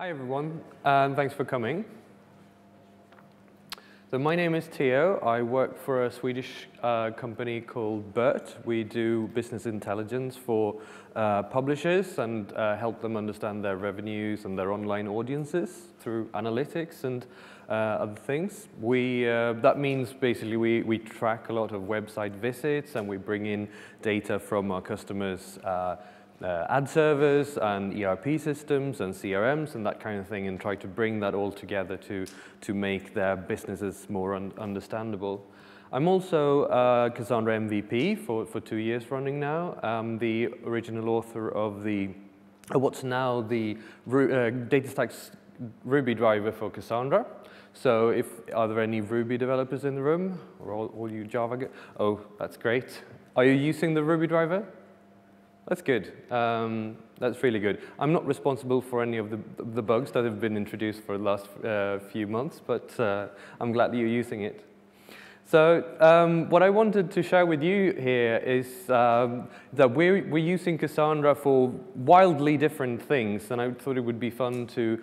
Hi everyone, and thanks for coming. So my name is Theo. I work for a Swedish company called Burt. We do business intelligence for publishers and help them understand their revenues and their online audiences through analytics and other things. That means basically we track a lot of website visits and we bring in data from our customers' ad servers and ERP systems and CRMs and that kind of thing, and try to bring that all together to make their businesses more understandable. I'm also Cassandra MVP for 2 years running now. I'm the original author of what's now the DataStax Ruby driver for Cassandra. So are there any Ruby developers in the room? Or all you Java? Oh, that's great. Are you using the Ruby driver? That's good. That's really good. I'm not responsible for any of the bugs that have been introduced for the last few months, but I'm glad that you're using it. So what I wanted to share with you here is that we're using Cassandra for wildly different things, and I thought it would be fun to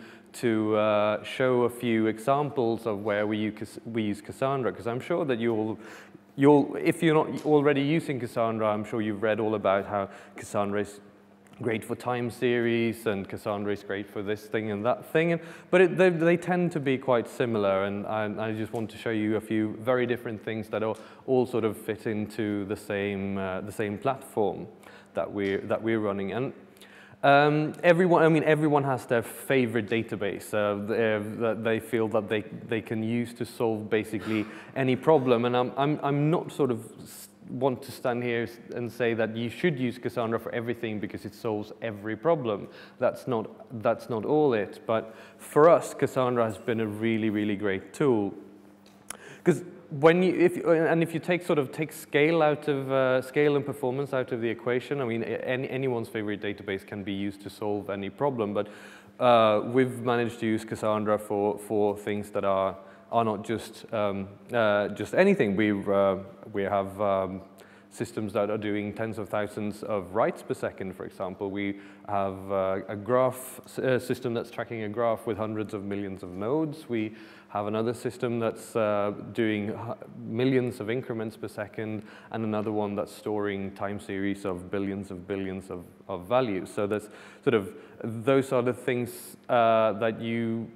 show a few examples of where we use Cassandra, because I'm sure that if you're not already using Cassandra, I'm sure you've read all about how Cassandra is great for time series and Cassandra is great for this thing and that thing. But they tend to be quite similar, and I just want to show you a few very different things that all sort of fit into the same platform that we're running. And everyone has their favorite database that they feel that they can use to solve basically any problem. And I'm not sort of want to stand here and say that you should use Cassandra for everything because it solves every problem. That's not all it. But for us, Cassandra has been a really great tool, because if you take scale and performance out of the equation, I mean, anyone's favorite database can be used to solve any problem, but we've managed to use Cassandra for things that are not just anything. We have systems that are doing tens of thousands of writes per second, for example. We have a graph system that's tracking a graph with hundreds of millions of nodes. We have another system that's doing millions of increments per second, and another one that's storing time series of billions of values. So those are the things that you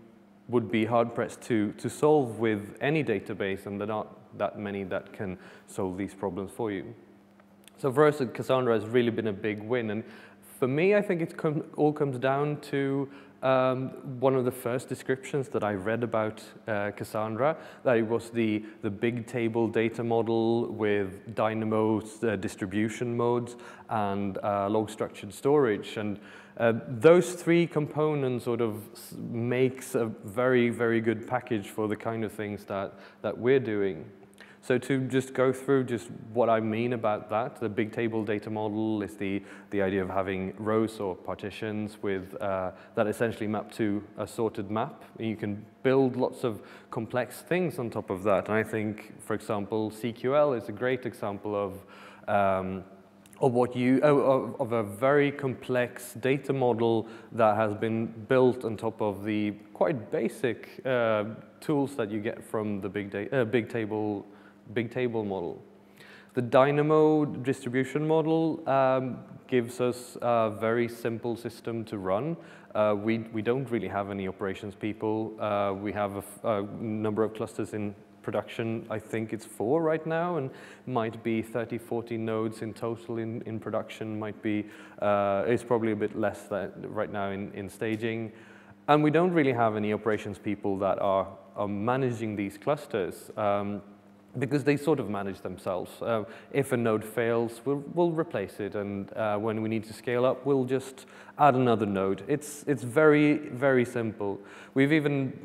would be hard-pressed to solve with any database, and there are not that many that can solve these problems for you. So for us, Cassandra has really been a big win, and for me, I think it all comes down to one of the first descriptions that I read about Cassandra, that it was the big table data model with Dynamo distribution modes and log structured storage. And those three components sort of makes a very good package for the kind of things that we're doing. So to just go through just what I mean about that, the big table data model is the idea of having rows or partitions with that essentially map to a sorted map. And you can build lots of complex things on top of that. And I think, for example, CQL is a great example of a very complex data model that has been built on top of the quite basic tools that you get from the big table model. The Dynamo distribution model gives us a very simple system to run. We don't really have any operations people. We have a number of clusters in production. I think it's 4 right now, and might be 30, 40 nodes in total in production. It's probably a bit less right now in staging. And we don't really have any operations people that are managing these clusters, because they sort of manage themselves. If a node fails, we'll replace it, and when we need to scale up, we'll just add another node. It's very simple. We've even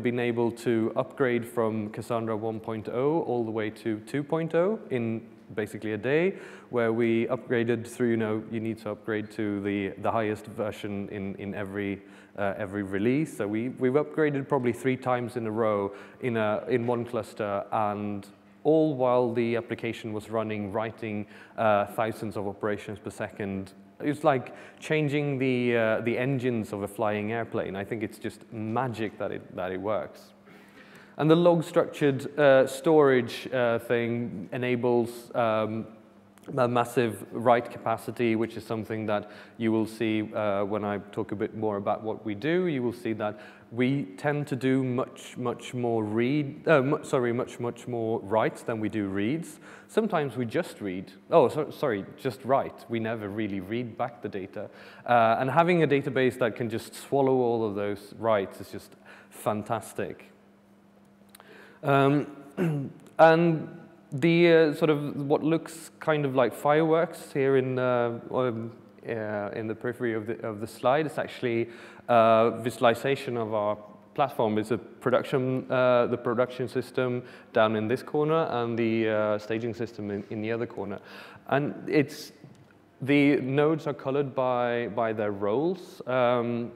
been able to upgrade from Cassandra 1.0 all the way to 2.0 in basically a day, where we upgraded through, you need to upgrade to the highest version in every release. So we've upgraded probably 3 times in a row in one cluster, and all while the application was running, writing thousands of operations per second it's like changing the engines of a flying airplane. I think it's just magic that it works. And the log structured storage thing enables a massive write capacity, which is something that you will see when I talk a bit more about what we do. You will see that we tend to do much more writes than we do reads. Sometimes we just read. Oh, just write. We never really read back the data. And having a database that can just swallow all of those writes is just fantastic. And the sort of what looks kind of like fireworks here in the periphery of the slide is actually visualization of our platform. It's a the production system down in this corner and the staging system in the other corner. And the nodes are colored by their roles, and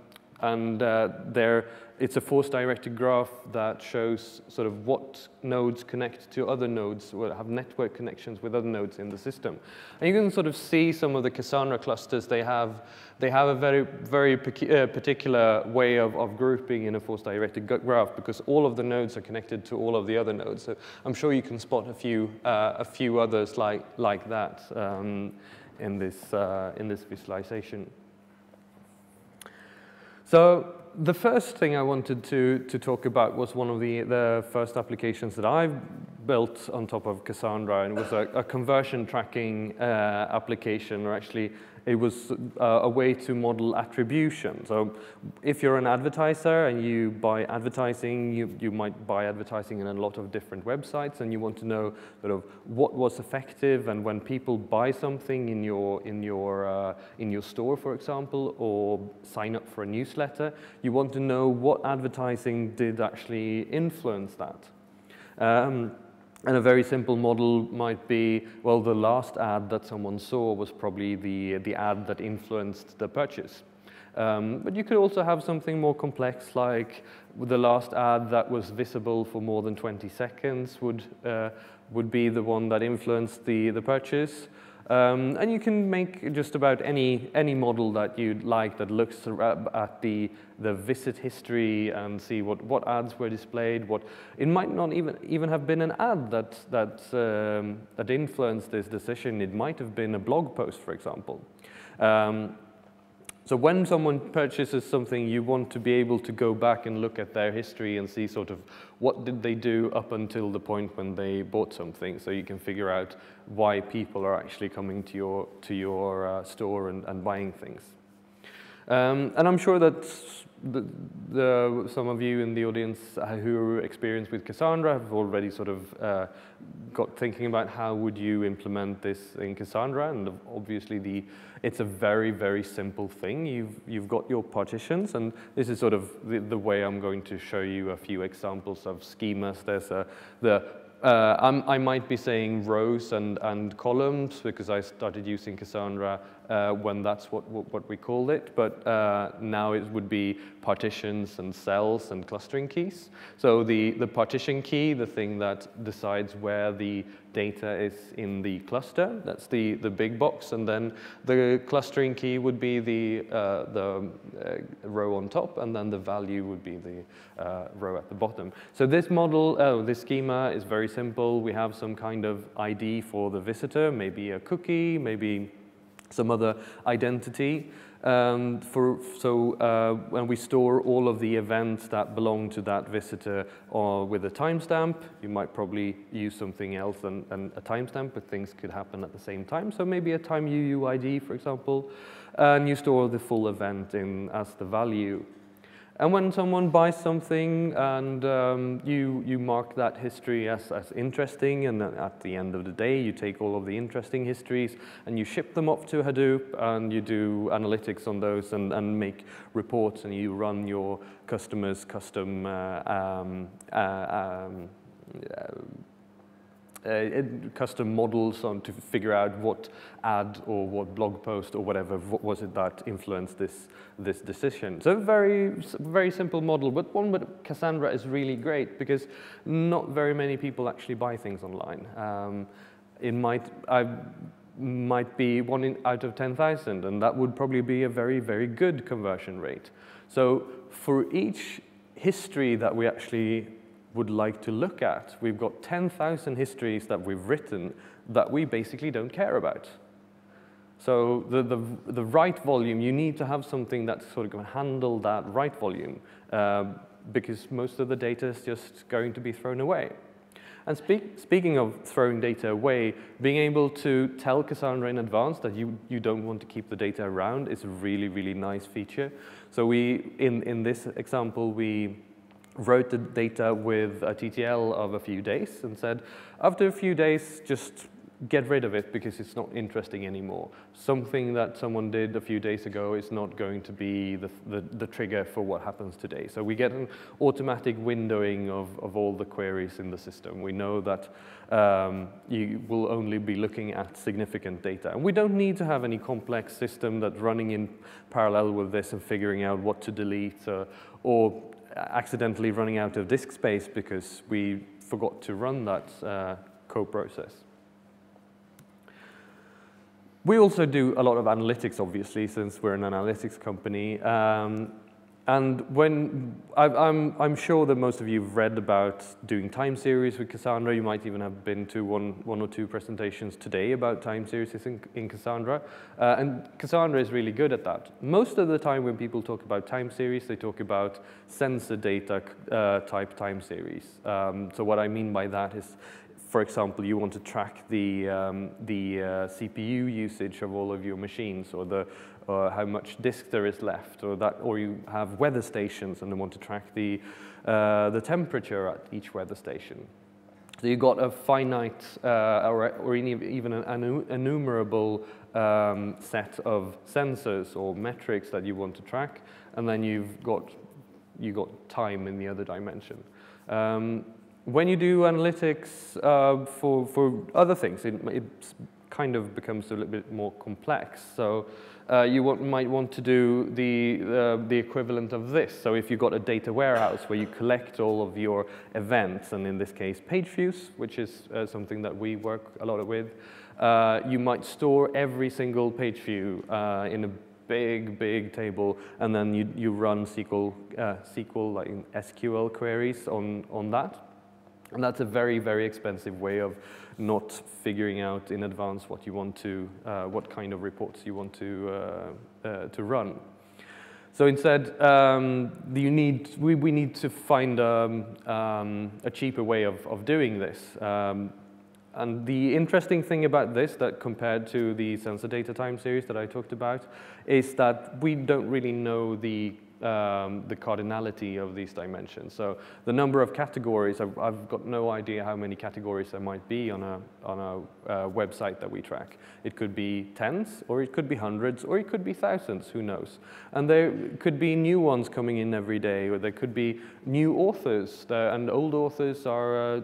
it's a force-directed graph that shows sort of what nodes connect to other nodes, or have network connections with other nodes in the system. And you can sort of see some of the Cassandra clusters. They have a very particular way of grouping in a force-directed graph, because all of the nodes are connected to all of the other nodes. So I'm sure you can spot a few others like that in this visualization. So the first thing I wanted to talk about was one of the first applications that I've built on top of Cassandra, and it was a conversion tracking application, or actually it was a way to model attribution. So if you're an advertiser and you buy advertising, you might buy advertising in a lot of different websites, and you want to know sort of what was effective, and when people buy something in your store, for example, or sign up for a newsletter, you want to know what advertising did actually influence that. And a very simple model might be, well, the last ad that someone saw was probably the ad that influenced the purchase. But you could also have something more complex, like the last ad that was visible for more than 20 seconds would be the one that influenced the purchase. And you can make just about any model that you'd like that looks at the visit history and see what ads were displayed. It might not even have been an ad that influenced this decision. It might have been a blog post, for example. So when someone purchases something, you want to be able to go back and look at their history and see sort of what did they do up until the point when they bought something, so you can figure out why people are actually coming to your store and buying things. And I'm sure that some of you in the audience who are experienced with Cassandra have already sort of got thinking about how would you implement this in Cassandra, and obviously it's a very simple thing. You've got your partitions, and this is sort of the way I'm going to show you a few examples of schemas. There's I might be saying rows and columns because I started using Cassandra when that's what we called it, but now it would be partitions and cells and clustering keys. So the partition key, the thing that decides where the data is in the cluster, that's the big box, and then the clustering key would be the row on top, and then the value would be the row at the bottom. So this model, this schema is very simple. We have some kind of ID for the visitor, maybe a cookie, maybe some other identity. When we store all of the events that belong to that visitor with a timestamp, you might probably use something else than a timestamp, but things could happen at the same time. So maybe a time UUID, for example, and you store the full event as the value. And when someone buys something and you mark that history as interesting, and then at the end of the day, you take all of the interesting histories and you ship them off to Hadoop, and you do analytics on those and make reports, and you run your customers' custom custom models to figure out what ad or what blog post or whatever was it that influenced this decision. So very simple model, but one with Cassandra is really great because not very many people actually buy things online. might be 1 out of 10,000, and that would probably be a very, very good conversion rate. So for each history that we actually would like to look at, we've got 10,000 histories that we've written that we basically don't care about. So the write volume, you need to have something that sort of can handle that write volume, because most of the data is just going to be thrown away. And speaking of throwing data away, being able to tell Cassandra in advance that you don't want to keep the data around is a really, really nice feature. So in this example, we wrote the data with a TTL of a few days and said, after a few days, just get rid of it because it's not interesting anymore. Something that someone did a few days ago is not going to be the trigger for what happens today. So we get an automatic windowing of all the queries in the system. We know that you will only be looking at significant data. And we don't need to have any complex system that's running in parallel with this and figuring out what to delete or accidentally running out of disk space because we forgot to run that co-process. We also do a lot of analytics, obviously, since we're an analytics company. And I'm sure that most of you have read about doing time series with Cassandra. You might even have been to one or two presentations today about time series in Cassandra. And Cassandra is really good at that. Most of the time when people talk about time series, they talk about sensor data type time series. So what I mean by that is, for example, you want to track the CPU usage of all of your machines, or how much disk there is left, or you have weather stations and they want to track the temperature at each weather station. So you've got a finite or even an enumerable set of sensors or metrics that you want to track, and then you've got time in the other dimension. When you do analytics for other things, it kind of becomes a little bit more complex. So you might want to do the equivalent of this. So if you've got a data warehouse where you collect all of your events, and in this case page views, which is something that we work a lot with, you might store every single page view in a big table, and then you run SQL like SQL queries on that. And that's a very, very expensive way of not figuring out in advance what you want to, what kind of reports you want to run. So instead, we need to find a cheaper way of doing this. And the interesting thing about this, that compared to the sensor data time series that I talked about, is that we don't really know the cardinality of these dimensions. So the number of categories, I've got no idea how many categories there might be on a website that we track. It could be tens, or it could be hundreds, or it could be thousands, who knows. And there could be new ones coming in every day, or there could be new authors, and old authors are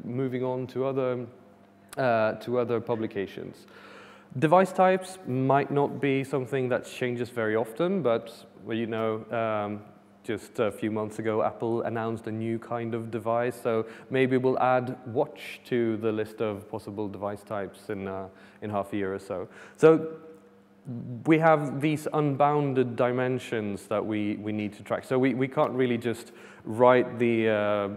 moving on to other publications. Device types might not be something that changes very often, but well, you know, just a few months ago, Apple announced a new kind of device, so maybe we'll add watch to the list of possible device types in half a year or so. So we have these unbounded dimensions that we need to track. So we can't really just write the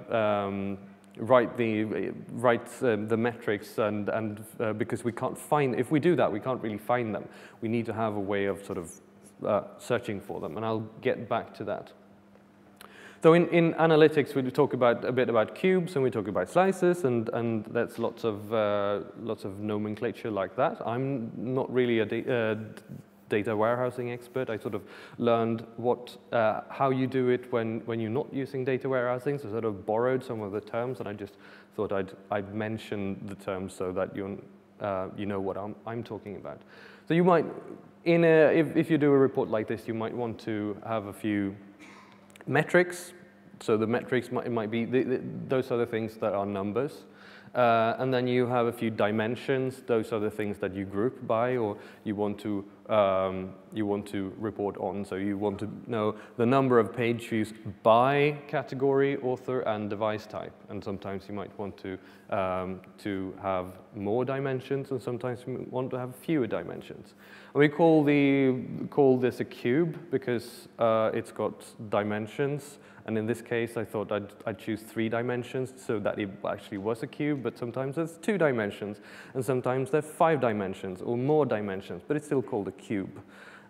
metrics and because we can't find, if we do that, we can't really find them. We need to have a way of sort of searching for them, and I'll get back to that. So in analytics, we talk a bit about cubes, and we talk about slices, and that's lots of nomenclature like that. I'm not really a data warehousing expert. I sort of learned how you do it when you're not using data warehousing, so sort of borrowed some of the terms, and I just thought I'd mention the terms so that you know what I'm talking about. So you might, if you do a report like this, you might want to have a few metrics. So the metrics might be, those are the things that are numbers. And then you have a few dimensions. Those are the things that you group by, or you want to report on. So you want to know the number of page views by category, author, and device type. And sometimes you might want to have more dimensions, and sometimes you want to have fewer dimensions. And we call this a cube because it's got dimensions. And in this case, I thought I'd choose 3 dimensions so that it actually was a cube, but sometimes there's 2 dimensions, and sometimes there's 5 dimensions or more dimensions, but it's still called a cube.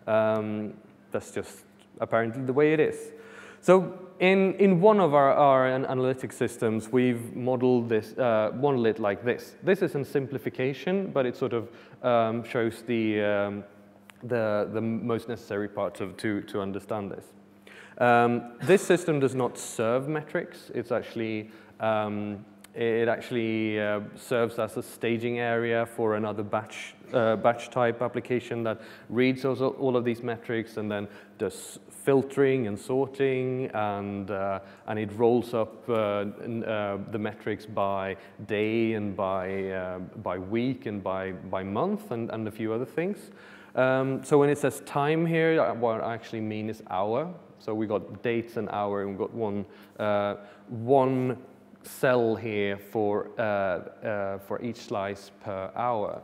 That's just apparently the way it is. So in one of our analytic systems, we've modeled this monolith like this. This is a simplification, but it sort of shows the most necessary parts to understand this. This system does not serve metrics. It's actually, it actually serves as a staging area for another batch type application that reads all of these metrics and then does filtering and sorting, and it rolls up the metrics by day and by week and by month and a few other things. So when it says time here, what I actually mean is hour. So we got dates and hour, and we've got one cell here for each slice per hour.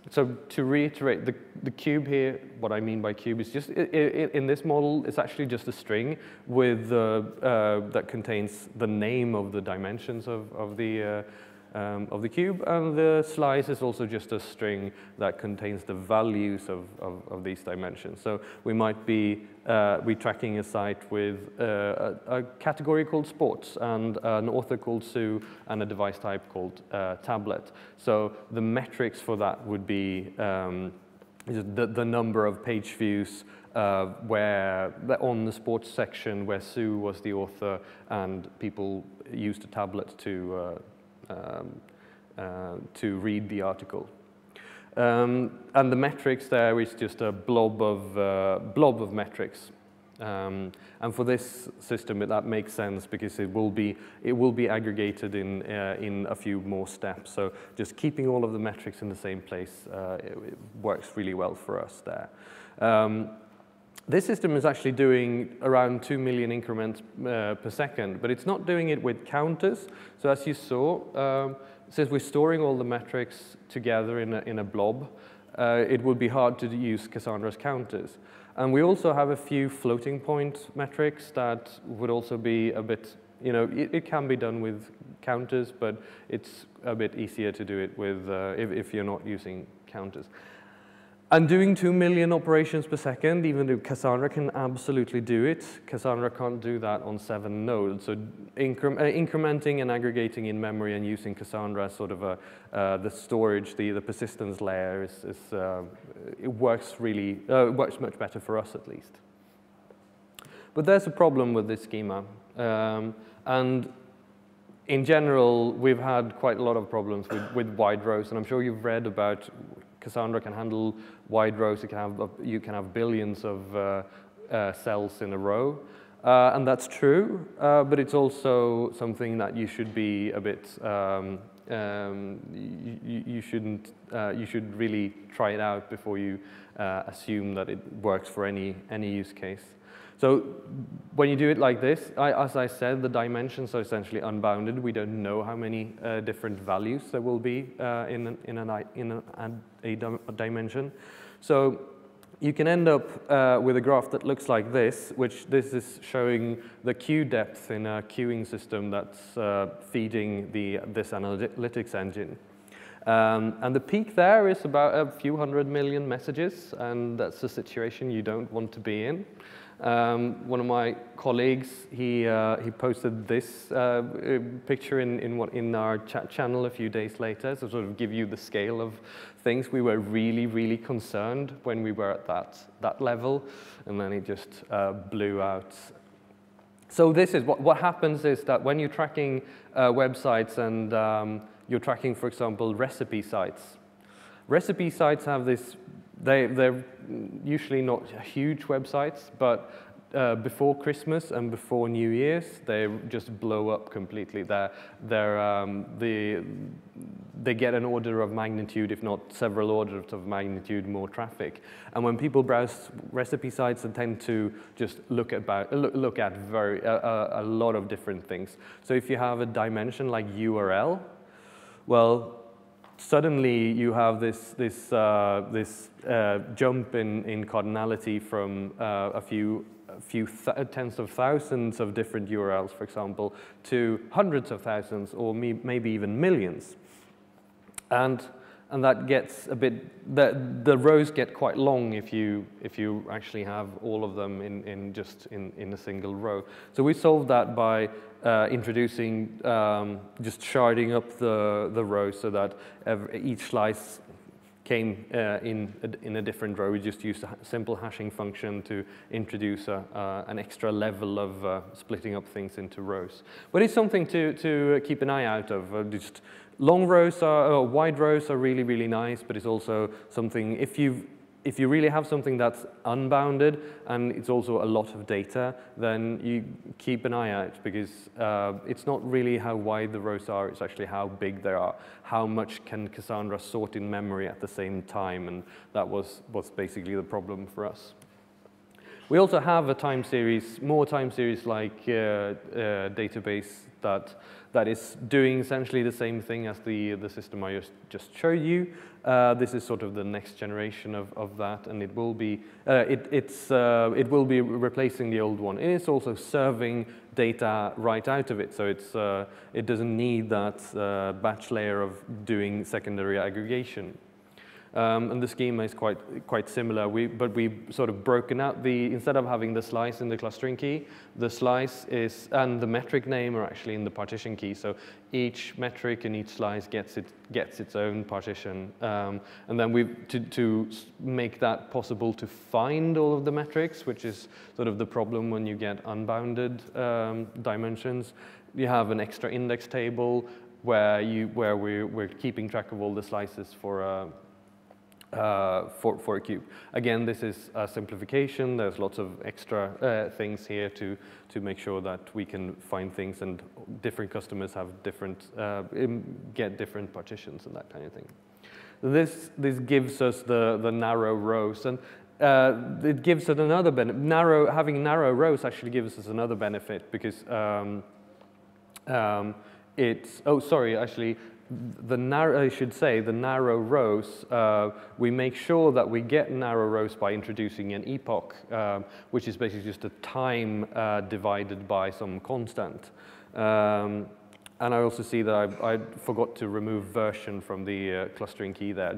So to reiterate, the cube here, what I mean by cube is just, in this model, it's actually just a string with that contains the name of the dimensions of the cube, and the slice is also just a string that contains the values of these dimensions. So we might be tracking a site with a category called sports, and an author called Sue, and a device type called tablet. So the metrics for that would be the number of page views where on the sports section where Sue was the author, and people used a tablet to read the article. And the metrics there is just a blob of metrics. And for this system, that makes sense because it will be aggregated in a few more steps. So just keeping all of the metrics in the same place it works really well for us there. This system is actually doing around 2 million increments per second, but it's not doing it with counters. So as you saw, since we're storing all the metrics together in a blob, it would be hard to use Cassandra's counters. And we also have a few floating point metrics that would also be a bit, it can be done with counters, but it's a bit easier to do it with if you're not using counters. And doing 2 million operations per second, even though Cassandra can absolutely do it, Cassandra can't do that on 7 nodes. So incrementing and aggregating in memory and using Cassandra as sort of the storage, the persistence layer, it works much better for us at least. But there's a problem with this schema. And in general, we've had quite a lot of problems with wide rows, and I'm sure you've read about Cassandra can handle wide rows. You can have billions of cells in a row, and that's true. But it's also something that you should be a bit. You should really try it out before you assume that it works for any use case. So when you do it like this, as I said, the dimensions are essentially unbounded. We don't know how many different values there will be in a dimension. So you can end up with a graph that looks like this, which this is showing the queue depth in a queuing system that's feeding this analytics engine. And the peak there is about a few 100 million messages, and that's a situation you don't want to be in. One of my colleagues, he posted this picture in our chat channel a few days later, to sort of give you the scale of things. We were really, really concerned when we were at that level, and then it just blew out. So this is what happens is that when you're tracking websites and you're tracking, for example, recipe sites. Recipe sites have this. They're usually not huge websites, but before Christmas and before New Year's, they just blow up completely. They get an order of magnitude, if not several orders of magnitude, more traffic. And when people browse recipe sites, they tend to just look at a lot of different things. So if you have a dimension like URL, well, suddenly you have this jump in cardinality from a few tens of thousands of different URLs, for example, to hundreds of thousands or maybe even millions. And that gets a bit, the rows get quite long if you actually have all of them in a single row. So we solved that by introducing just sharding up the rows so that each slice came in a different row. We just used a simple hashing function to introduce an extra level of splitting up things into rows. But it's something to keep an eye out of. Just long rows wide rows are really, really nice, but it's also something, if you really have something that's unbounded and it's also a lot of data, then you keep an eye out, because it's not really how wide the rows are, it's actually how big they are. How much can Cassandra sort in memory at the same time? And that was basically the problem for us. We also have a time series, more time series like database that is doing essentially the same thing as the system I just showed you. This is sort of the next generation of that, and it will be replacing the old one. It is also serving data right out of it, so it doesn't need that batch layer of doing secondary aggregation. And the schema is quite similar, but we've sort of broken out instead of having the slice in the clustering key, the slice and the metric name are actually in the partition key. So each metric and each slice gets its own partition. And then to make that possible to find all of the metrics, which is sort of the problem when you get unbounded dimensions, you have an extra index table where we're keeping track of all the slices for a cube. Again, this is a simplification. There's lots of extra things here to make sure that we can find things, and different customers have get different partitions and that kind of thing. This gives us the narrow rows, and it gives us another benefit. Having narrow rows actually gives us another benefit, because the narrow rows, we make sure that we get narrow rows by introducing an epoch, which is basically just a time divided by some constant. And I also see that I forgot to remove version from the clustering key there.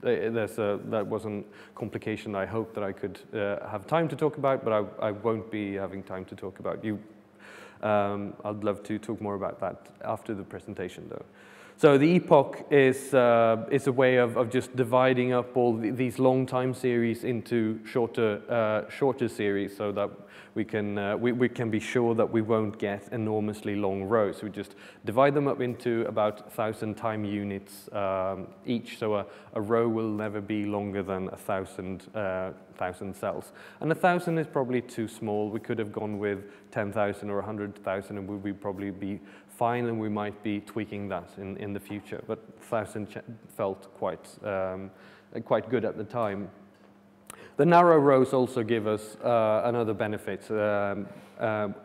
That was a complication I hope that I could have time to talk about, but I won't be having time to talk about. I'd love to talk more about that after the presentation, though. So the epoch is a way of just dividing up all these long time series into shorter series, so that we can be sure that we won't get enormously long rows. We just divide them up into about 1,000 time units each, so a row will never be longer than 1,000 cells. And 1,000 is probably too small. We could have gone with 10,000 or 100,000, and we'd probably be fine, and we might be tweaking that in the future. But 1,000 felt quite good at the time. The narrow rows also give us another benefit,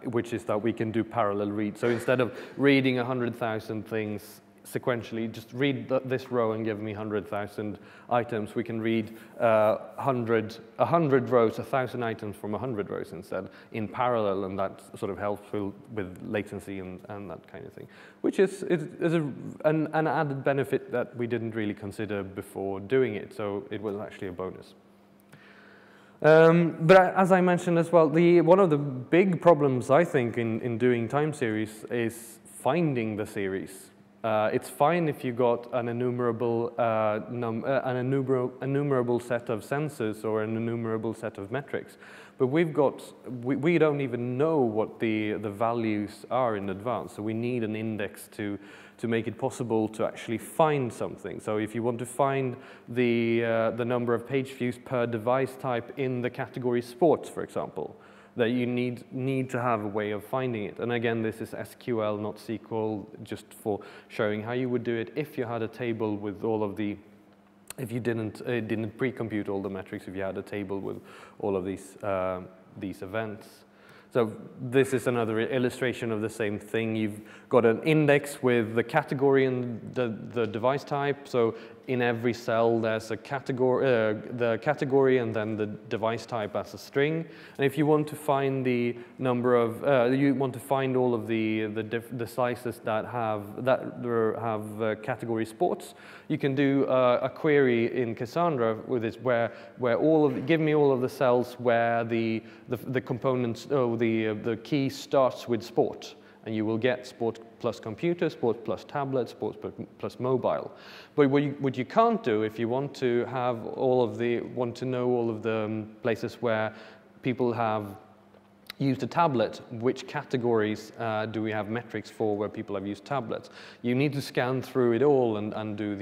which is that we can do parallel read. So instead of reading 100,000 things sequentially, just read this row and give me 100,000 items. We can read 100 rows, 1,000 items from 100 rows instead in parallel, and that sort of helps with latency and that kind of thing, which is an added benefit that we didn't really consider before doing it, so it was actually a bonus. But as I mentioned as well, one of the big problems I think in doing time series is finding the series. It's fine if you got an enumerable set of sensors or an enumerable set of metrics, but we don't even know what the values are in advance. So we need an index to make it possible to actually find something. So if you want to find the number of page views per device type in the category sports, for example, that you need to have a way of finding it. And again, this is SQL, not SQL, just for showing how you would do it if you had a table with all of the, if you didn't pre-compute all the metrics, if you had a table with all of these events. So this is another illustration of the same thing. You've got an index with the category and the device type. So in every cell, there's a category, the category, and then the device type as a string. And if you want to find the number of, you want to find all of the slices that have category sports, you can do a query in Cassandra with this, where give me all of the cells where the components, the key starts with sport. And you will get sport plus computer, sport plus tablet, sport plus mobile. But what you can't do, if you want to have want to know all of the places where people have used a tablet, which categories do we have metrics for where people have used tablets? You need to scan through it all and do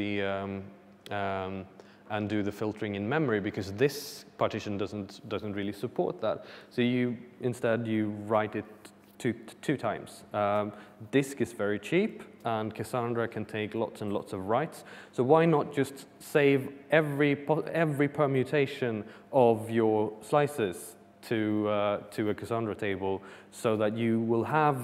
the filtering in memory, because this partition doesn't really support that. So instead you write it two times. Disk is very cheap, and Cassandra can take lots and lots of writes. So why not just save every permutation of your slices to a Cassandra table, so that you will have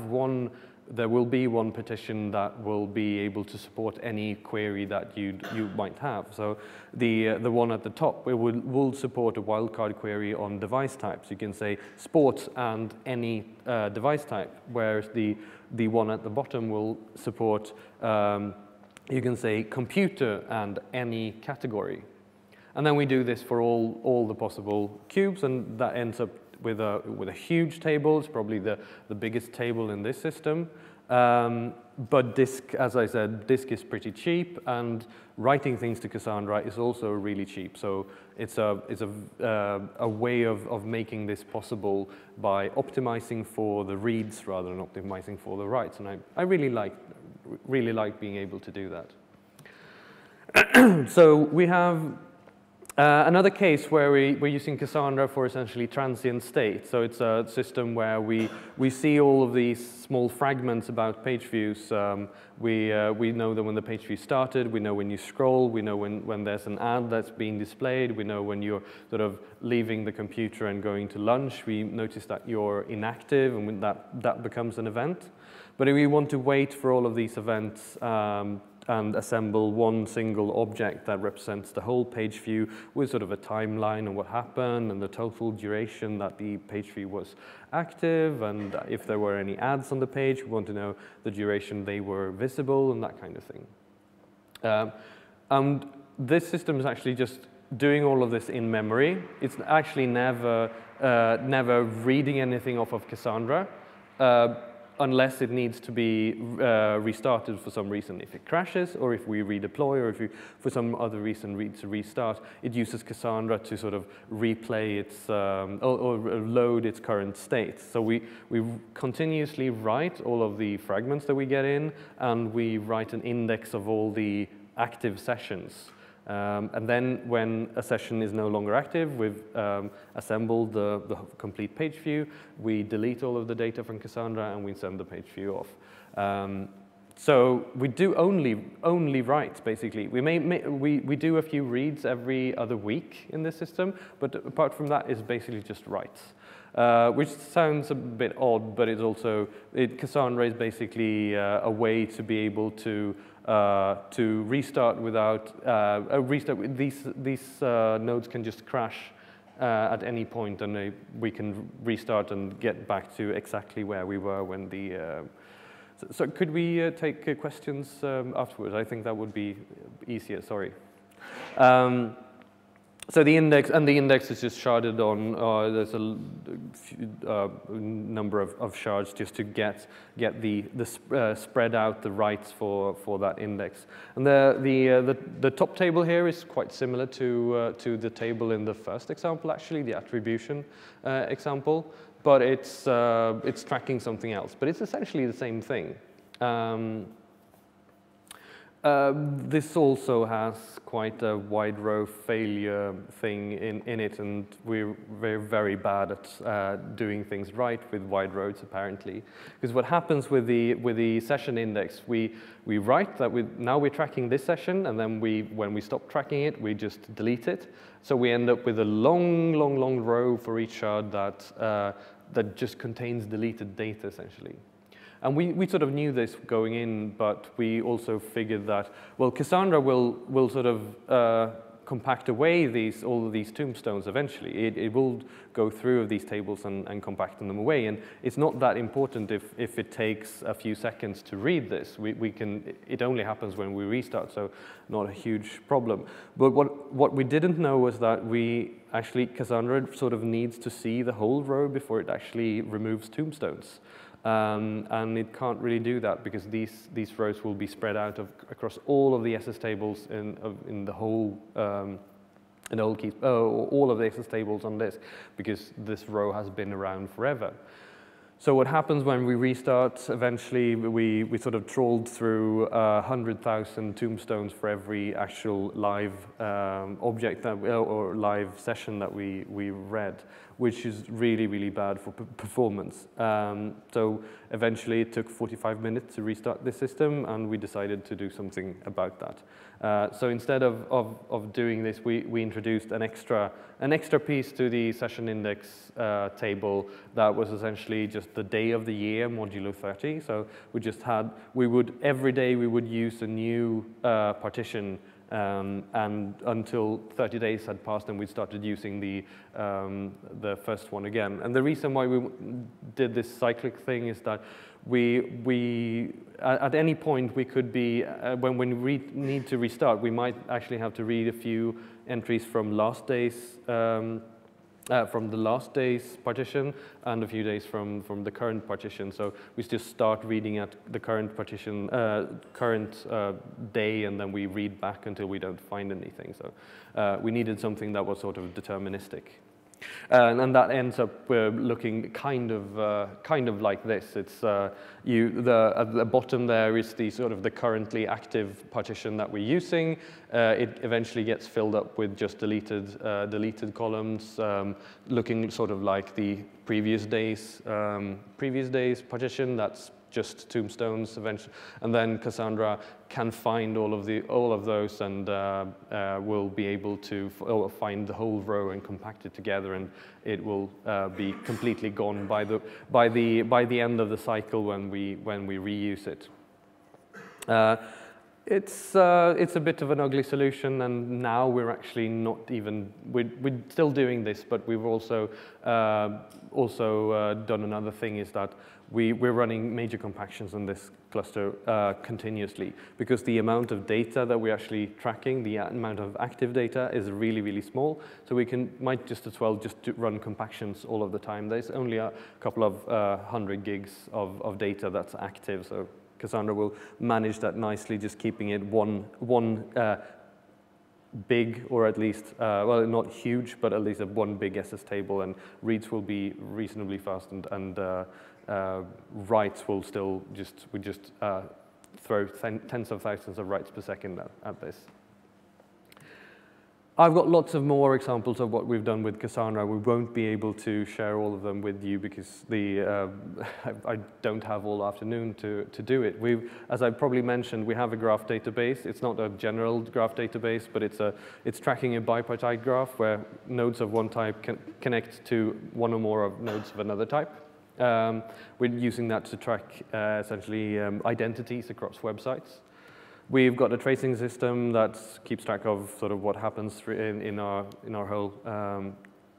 there will be one partition that will be able to support any query that you might have. So the one at the top will support a wildcard query on device types. You can say sports and any device type, whereas the one at the bottom will support, you can say computer and any category. And then we do this for all the possible cubes, and that ends up with a huge table. It's probably the biggest table in this system. But disk, as I said, disk is pretty cheap, and writing things to Cassandra is also really cheap. So it's a way of making this possible by optimizing for the reads rather than optimizing for the writes. And I really like being able to do that. So we have another case where we're using Cassandra for essentially transient state. So it's a system where we see all of these small fragments about page views. We know that when the page view started, we know when you scroll, we know when there's an ad that's being displayed, we know when you're sort of leaving the computer and going to lunch, we notice that you're inactive, and when that becomes an event. But if we want to wait for all of these events and assemble one single object that represents the whole page view with sort of a timeline of what happened and the total duration that the page view was active, and if there were any ads on the page, we want to know the duration they were visible and that kind of thing. And this system is actually just doing all of this in memory. It's actually never reading anything off of Cassandra, unless it needs to be restarted for some reason. If it crashes, or if we redeploy, or if we, for some other reason, need to restart, it uses Cassandra to sort of replay its, or load its current state. So we continuously write all of the fragments that we get in, and we write an index of all the active sessions. And then when a session is no longer active, we've assembled the complete page view, we delete all of the data from Cassandra, and we send the page view off. So we do only writes, basically. We do a few reads every other week in this system, but apart from that, it's basically just writes. Which sounds a bit odd, but it's also, Cassandra is basically a way to be able to restart without these nodes can just crash at any point, and we can restart and get back to exactly where we were when the. So could we take questions afterwards? I think that would be easier. Sorry. So the index is just sharded on. There's a number of shards just to get the spread out the writes for that index. And the top table here is quite similar to the table in the first example, actually, the attribution example, but it's tracking something else. But it's essentially the same thing. This also has quite a wide row failure thing in it, and we're very, very bad at doing things right with wide roads, apparently. Because what happens with the session index, we write that now we're tracking this session, and then when we stop tracking it, we just delete it. So we end up with a long, long, long row for each shard that just contains deleted data, essentially. And we sort of knew this going in, but we also figured that, well, Cassandra will sort of compact away all of these tombstones eventually. It will go through these tables and compact them away. And it's not that important if it takes a few seconds to read this. It only happens when we restart, so not a huge problem. But what we didn't know was that Cassandra sort of needs to see the whole row before it actually removes tombstones. And it can't really do that because these rows will be spread out across all of the SS tables in the whole all of the SS tables on this, because this row has been around forever. So what happens when we restart, eventually we sort of trawled through 100,000 tombstones for every actual live object or live session that we read, which is really, really bad for performance. So eventually it took 45 minutes to restart the system, and we decided to do something about that. So instead of doing this, we introduced an extra piece to the session index table that was essentially just the day of the year modulo 30. So every day we would use a new partition, and until 30 days had passed, and we started using the first one again. And the reason why we did this cyclic thing is that at any point we could be, when we need to restart, we might actually have to read a few entries from the last day's partition and a few days from the current partition. So we just start reading at the current partition, current day, and then we read back until we don't find anything. So we needed something that was sort of deterministic. And that ends up looking kind of like this. It's at the bottom there is the sort of the currently active partition that we're using. It eventually gets filled up with just deleted columns, looking sort of like the previous day's partition. That's just tombstones eventually, and then Cassandra can find all of those, and will be able to find the whole row and compact it together, and it will be completely gone by the end of the cycle when we reuse it. It's a bit of an ugly solution, and now we're actually not even, we're still doing this, but we've also done another thing, is that we're running major compactions on this cluster continuously, because the amount of data that we're actually tracking, the amount of active data, is really, really small. So we might just as well just run compactions all of the time. There's only a couple of 100 gigs of data that's active, so Cassandra will manage that nicely, just keeping it one big, or at least, well, not huge, but at least one big SS table, and reads will be reasonably fast, and writes will still we just throw tens of thousands of writes per second at this. I've got lots of more examples of what we've done with Cassandra. We won't be able to share all of them with you because I don't have all afternoon to do it. As I probably mentioned, we have a graph database. It's not a general graph database, but it's tracking a bipartite graph where nodes of one type can connect to one or more of nodes of another type. We're using that to track essentially identities across websites. We've got a tracing system that keeps track of sort of what happens in our whole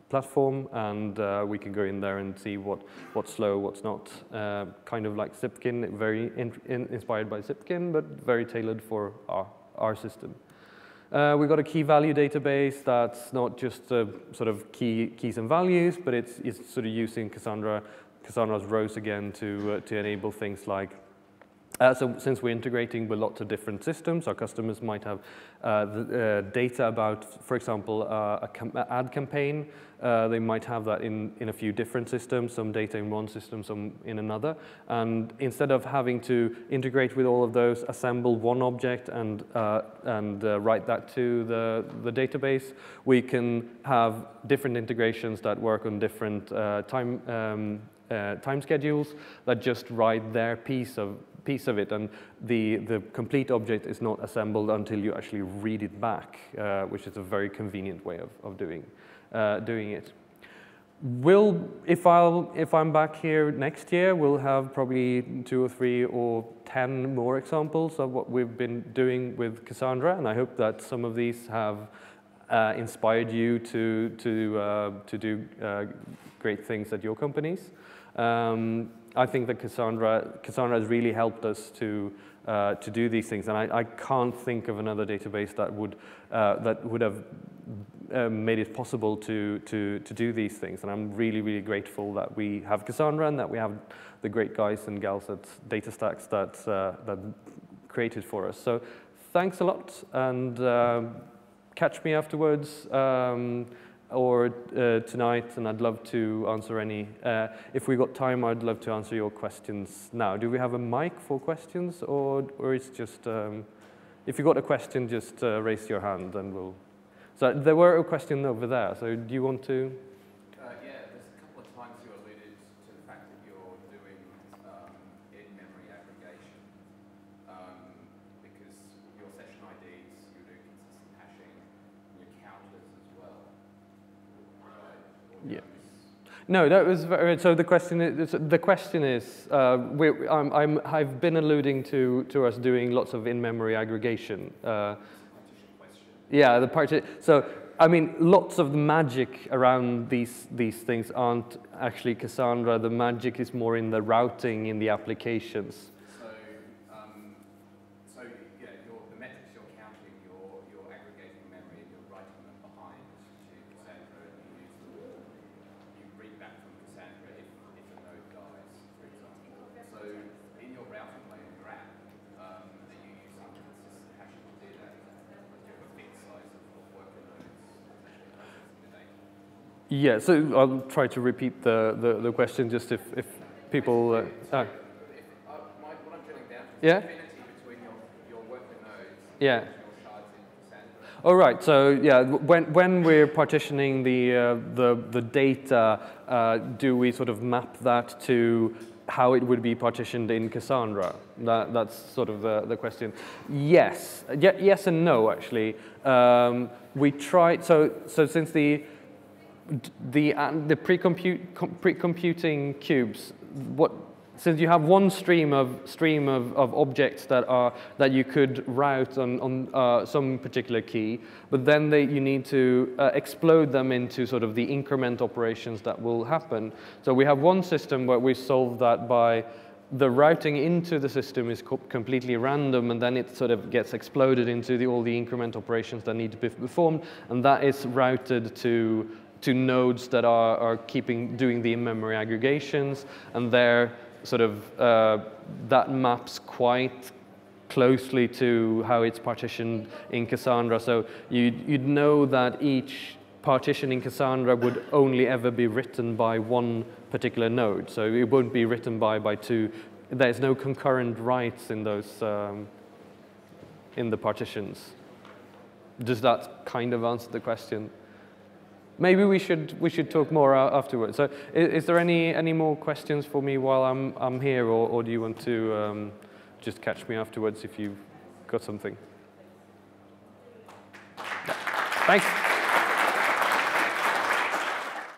platform, and we can go in there and see what's slow, what's not. Kind of like Zipkin, very inspired by Zipkin, but very tailored for our system. We've got a key value database that's not just sort of keys and values, but it's sort of using Cassandra's rows again to enable things like So since we're integrating with lots of different systems, our customers might have data about, for example, an ad campaign. They might have that in a few different systems, some data in one system, some in another. And instead of having to integrate with all of those, assemble one object and write that to the database, we can have different integrations that work on different time schedules that just write their piece of it, and the complete object is not assembled until you actually read it back, which is a very convenient way of doing it. If I'm back here next year, we'll have probably 2 or 3 or 10 more examples of what we've been doing with Cassandra, and I hope that some of these have inspired you to do great things at your companies. I think that Cassandra has really helped us to do these things, and I can't think of another database that would have made it possible to do these things. And I'm really, really grateful that we have Cassandra and that we have the great guys and gals at DataStax that created for us. So thanks a lot, and catch me afterwards. Or tonight, and I'd love to answer any. If we got time, I'd love to answer your questions now. Do we have a mic for questions, or it's just, if you got a question, just raise your hand and we'll. So there were a question over there, so do you want to? Yeah, there's a couple of times you alluded to the fact that you're doing in-memory aggregation, because your session IDs, you're doing consistent hashing, and your counters as well. Yeah. No, that was very, so the question is I've been alluding to us doing lots of in-memory aggregation. Yeah, the partition. So I mean, lots of the magic around these things aren't actually Cassandra. The magic is more in the routing in the applications. So yeah, the metrics you're counting, you're aggregating memory and you're writing them behind to Cassandra, and you read back from Cassandra if a node dies, for example. So in your routing layer, your app, are you using consistent hashing to do that? Do you have a fixed size of worker nodes actually processing the data? Yeah, so I'll try to repeat the question just if people. What I'm drilling down to is yeah? the affinity between your worker nodes yeah. and your shards in Cassandra. All right. So yeah, when we're partitioning the data, do we sort of map that to how it would be partitioned in Cassandra? That's sort of the question. Yes, yes and no actually. We tried. So since the pre-computing cubes, since you have one stream of objects that you could route on some particular key, but then you need to explode them into sort of the increment operations that will happen. So we have one system where we solve that by the routing into the system is completely random, and then it sort of gets exploded into all the increment operations that need to be performed, and that is routed to nodes that are doing the in-memory aggregations, and they're sort of that maps quite closely to how it's partitioned in Cassandra. So you'd know that each partition in Cassandra would only ever be written by one particular node. So it won't be written by two. There's no concurrent writes in those in the partitions. Does that kind of answer the question? Maybe we should talk more afterwards. So, is there any more questions for me while I'm here, or do you want to just catch me afterwards if you've got something? Yeah. Thanks.